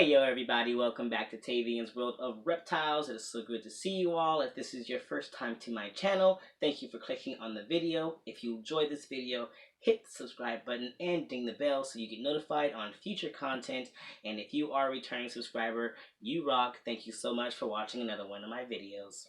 Hey yo everybody, welcome back to Tavian's World of Reptiles. It is so good to see you all. If this is your first time to my channel, thank you for clicking on the video. If you enjoyed this video, hit the subscribe button and ding the bell so you get notified on future content. And if you are a returning subscriber, you rock. Thank you so much for watching another one of my videos.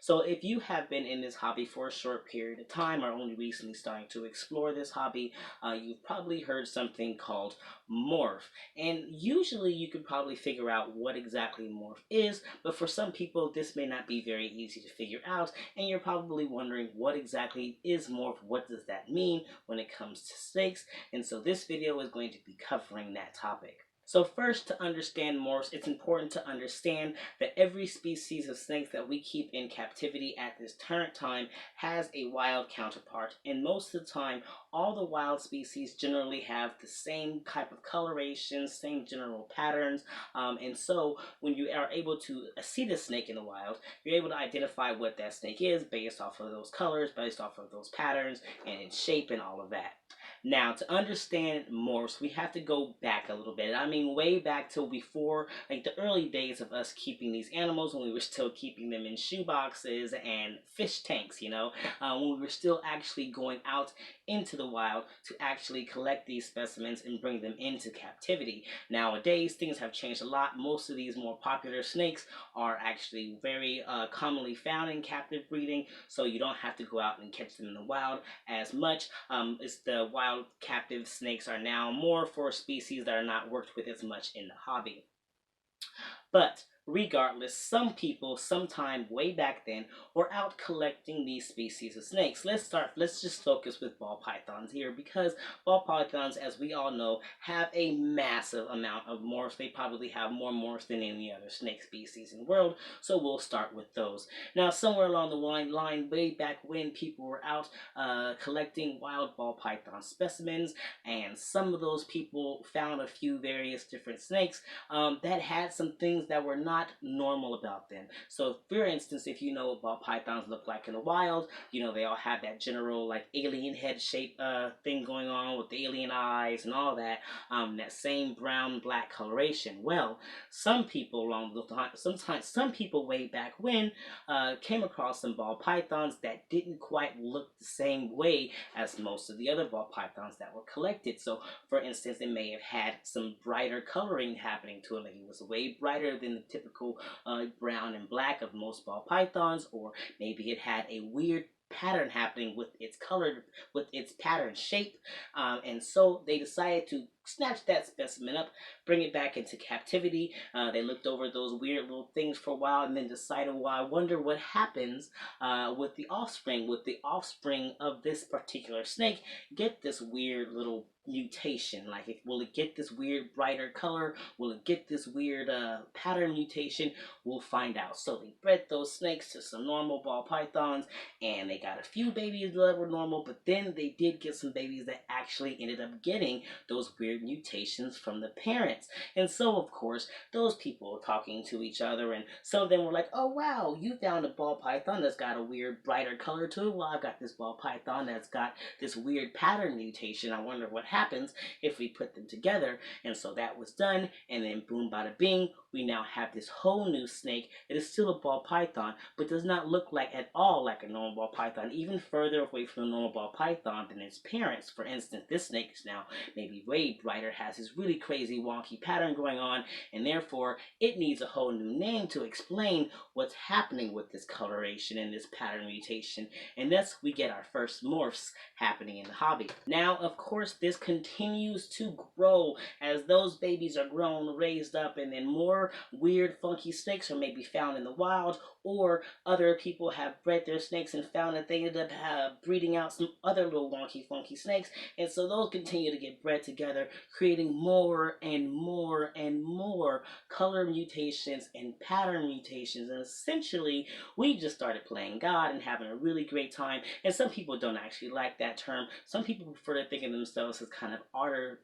So if you have been in this hobby for a short period of time or only recently starting to explore this hobby, you've probably heard something called morph. And usually you could probably figure out what exactly morph is, but for some people this may not be very easy to figure out, and you're probably wondering what exactly is morph, what does that mean when it comes to snakes, and so this video is going to be covering that topic. So first, to understand morphs, it's important to understand that every species of snakes that we keep in captivity at this current time has a wild counterpart. And most of the time, all the wild species generally have the same type of coloration, same general patterns. And so when you are able to see the snake in the wild, you're able to identify what that snake is based off of those colors, based off of those patterns, and its shape and all of that. Now, to understand morphs, we have to go back a little bit. I mean, way back till before, like the early days of us keeping these animals, when we were still keeping them in shoe boxes and fish tanks, when we were still actually going out into the wild to actually collect these specimens and bring them into captivity. Nowadays, things have changed a lot. Most of these more popular snakes are actually very commonly found in captive breeding, so you don't have to go out and catch them in the wild as much. It's the wild captive snakes are now more for species that are not worked with as much in the hobby. But regardless, some people sometime way back then were out collecting these species of snakes. Let's just focus with ball pythons here, because ball pythons, as we all know, have a massive amount of morphs. They probably have more morphs than any other snake species in the world, so we'll start with those. Now, somewhere along the line way back when, people were out collecting wild ball python specimens, and some of those people found a few various different snakes that had some things that were not normal about them. So for instance, if you know what ball pythons look like in the wild, they all have that general like alien head shape thing going on with the alien eyes and all that, that same brown black coloration. Well, some people some people way back when came across some ball pythons that didn't quite look the same way as most of the other ball pythons that were collected. So for instance, it may have had some brighter coloring happening to it, like it was way brighter than the typical brown and black of most ball pythons, or maybe it had a weird pattern happening with its pattern shape, and so they decided to snatch that specimen up, bring it back into captivity. They looked over those weird little things for a while and then decided, well, I wonder what happens with the offspring of this particular snake get this weird little mutation. Like, will it get this weird brighter color? Will it get this weird pattern mutation? We'll find out. So they bred those snakes to some normal ball pythons, and they got a few babies that were normal, but then they did get some babies that actually ended up getting those weird mutations from the parents. And so, of course, those people were talking to each other, and some of them were like, oh wow, you found a ball python that's got a weird brighter color to it. Well, I've got this ball python that's got this weird pattern mutation. I wonder what happens if we put them together. And so that was done, and then boom bada bing, we now have this whole new snake that is still a ball python, but does not look like at all like a normal ball python, even further away from a normal ball python than its parents. For instance, this snake is now maybe way brighter, has this really crazy wonky pattern going on, and therefore it needs a whole new name to explain what's happening with this coloration and this pattern mutation, and thus we get our first morphs happening in the hobby. Now, of course, this continues to grow as those babies are grown, raised up, and then more weird funky snakes are maybe found in the wild, or other people have bred their snakes and found that they ended up breeding out some other little wonky funky snakes, and so those continue to get bred together, creating more and more and more color mutations and pattern mutations. And essentially we just started playing God and having a really great time. And some people don't actually like that term. Some people prefer to think of themselves as kind of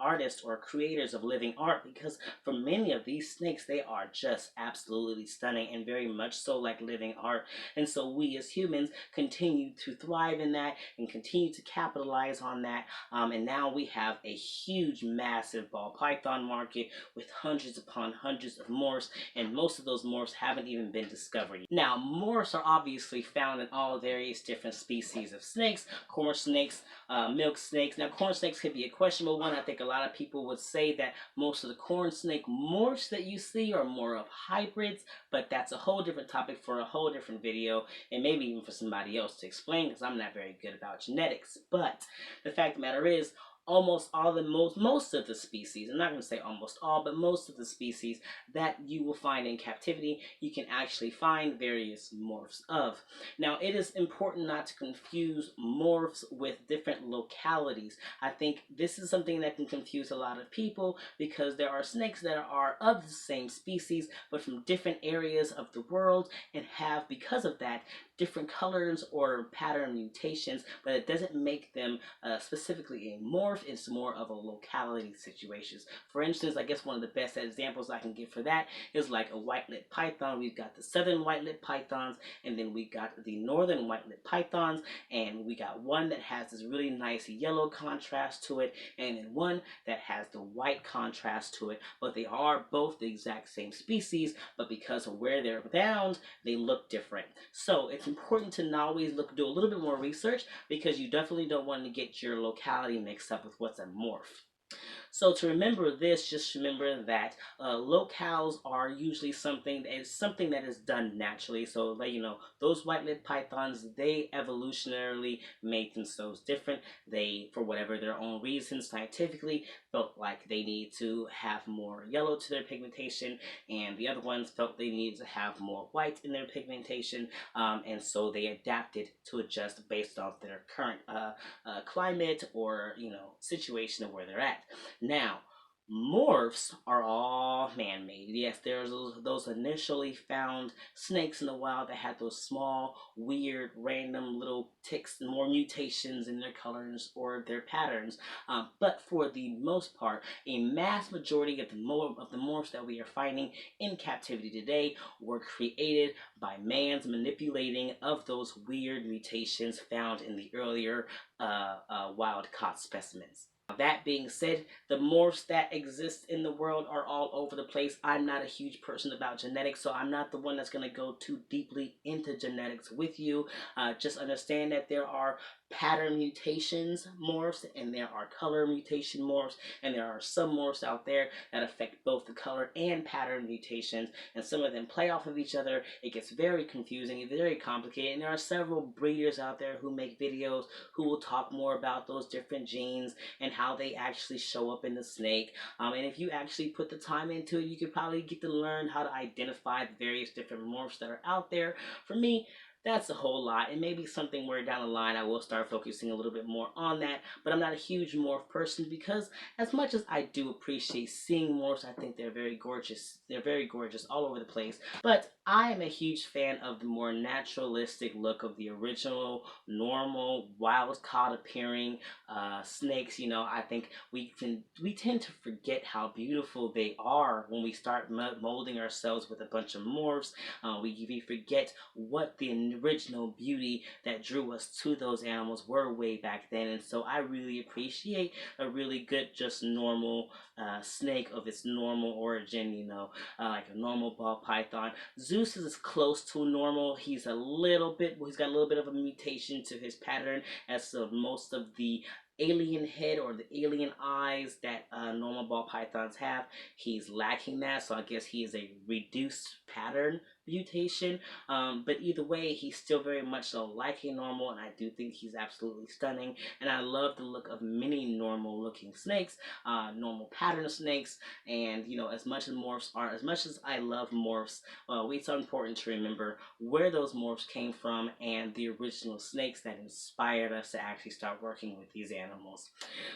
artists or creators of living art, because for many of these snakes, they are just absolutely stunning and very much so like living art. And so we as humans continue to thrive in that and continue to capitalize on that. And now we have a huge, massive ball python market with hundreds upon hundreds of morphs, and most of those morphs haven't even been discovered yet. Now, morphs are obviously found in all various different species of snakes, corn snakes, milk snakes. Now, corn snakes could be a questionable one. I think a lot of people would say that most of the corn snake morphs that you see are more of hybrids, but that's a whole different topic for a whole different video, and maybe even for somebody else to explain, because I'm not very good about genetics. But the fact of the matter is, almost all the most of the species, I'm not going to say almost all, but most of the species that you will find in captivity, you can actually find various morphs of. Now, it is important not to confuse morphs with different localities. I think this is something that can confuse a lot of people, because there are snakes that are of the same species but from different areas of the world, and have, because of that, different colors or pattern mutations, but it doesn't make them specifically a morph. It's more of a locality situation. For instance, I guess one of the best examples I can give for that is like a white-lipped python. We've got the southern white-lipped pythons, and then we got the northern white-lipped pythons, and we got one that has this really nice yellow contrast to it, and then one that has the white contrast to it, but they are both the exact same species, but because of where they're found, they look different. So it's important to not always do a little bit more research, because you definitely don't want to get your locality mixed up with what's a morph. So to remember this, just remember that locales are usually something that is done naturally. So let you know, those white-lipped pythons, they evolutionarily made themselves different. They, for whatever their own reasons, scientifically felt like they need to have more yellow to their pigmentation, and the other ones felt they needed to have more white in their pigmentation, and so they adapted to adjust based off their current climate or situation of where they're at. Now, morphs are all man-made. Yes, there's those initially found snakes in the wild that had those small, weird, random little ticks and more mutations in their colors or their patterns. But for the most part, a mass majority of the morphs that we are finding in captivity today were created by man's manipulating of those weird mutations found in the earlier wild-caught specimens. That being said, the morphs that exist in the world are all over the place. I'm not a huge person about genetics, so I'm not the one that's going to go too deeply into genetics with you. Just understand that there are pattern mutations morphs, and there are color mutation morphs, and there are some morphs out there that affect both the color and pattern mutations, and some of them play off of each other. It gets very confusing and very complicated, and there are several breeders out there who make videos who will talk more about those different genes and how they actually show up in the snake. And if you actually put the time into it, you could probably get to learn how to identify the various different morphs that are out there. For me, that's a whole lot, and maybe something where down the line I will start focusing a little bit more on that. But I'm not a huge morph person, because as much as I do appreciate seeing morphs, I think they're very gorgeous. They're very gorgeous all over the place. But I am a huge fan of the more naturalistic look of the original, normal, wild-caught appearing snakes. I think we tend to forget how beautiful they are when we start molding ourselves with a bunch of morphs. We forget what the original beauty that drew us to those animals were way back then, and so I really appreciate a really good, just normal snake of its normal origin, like a normal ball python. Zeus is close to normal. He's got a little bit of a mutation to his pattern, as most of the alien head or the alien eyes that normal ball pythons have. He's lacking that, so I guess he is a reduced pattern mutation. But either way, he's still very much so like a normal, and I do think he's absolutely stunning. And I love the look of many normal looking snakes, normal pattern snakes. And as much as I love morphs, it's important to remember where those morphs came from and the original snakes that inspired us to actually start working with these animals.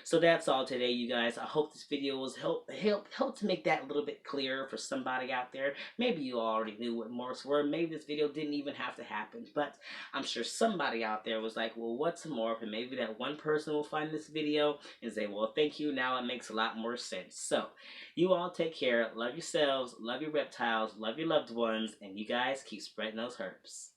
So that's all today, you guys. I hope this video was help to make that a little bit clearer for somebody out there. Maybe you already knew what morphs were. Maybe this video didn't even have to happen, but I'm sure somebody out there was like, well, what's a morph? And maybe that one person will find this video and say, well, thank you, now it makes a lot more sense. So you all take care, love yourselves, love your reptiles, love your loved ones, and you guys keep spreading those herbs.